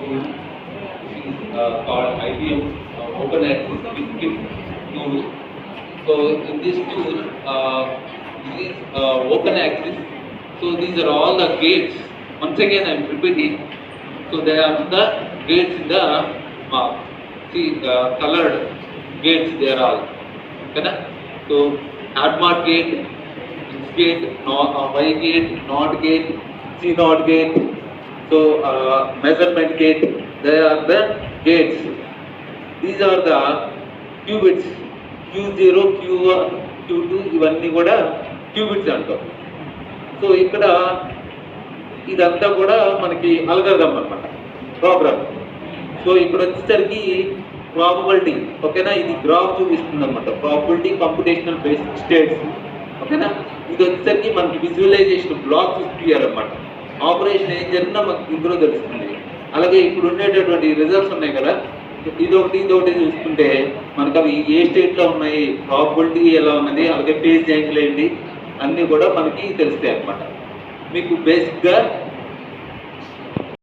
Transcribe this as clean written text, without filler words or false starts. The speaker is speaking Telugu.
tool which is called IBM Open Access Biscuit tool. So in this tool, this is open access. So these are all the gates. Once again, I am repeating. So they are the gates in the mark. See the colored gates. They are all. Okay? So ADMOD gate, X gate, Y gate, NOT gate, C NOT gate. So measurement gate. They are the gates. These are the qubits. Q0, Q1, Q2 ఇవన్నీ కూడా క్యూబిట్స్ అంటాం. సో ఇక్కడ ఇదంతా కూడా మనకి అల్గోరిథం అన్నమాట, ప్రోగ్రామ్. సో ఇప్పుడు వచ్చేసరికి ప్రాబబిలిటీ, ఓకేనా, ఇది గ్రాఫ్ చూపిస్తుంది అనమాట. ప్రాబబిలిటీ కంప్యూటేషనల్ బేసిక్ స్టేట్స్, ఓకేనా. ఇది వచ్చేసరికి మనకి విజువలైజేషన్ బ్లాక్స్ ఇస్తారు అనమాట. ఆపరేషన్ ఏం జరిగినా మనకి ఇందులో తెలుస్తుంది. అలాగే ఇప్పుడు ఉండేటటువంటి రిజల్ట్స్ ఉన్నాయి కదా, ఇదొకటి చూసుకుంటే మనకు అవి ఏ స్టేట్లో ఉన్నాయి, ప్రాబబిలిటీ ఎలా ఉన్నది, అలాగే ఫేజ్ యాంగిల్ ఏంటి అన్నీ కూడా మనకి తెలుస్తాయి అన్నమాట. మీకు బేసిక్గా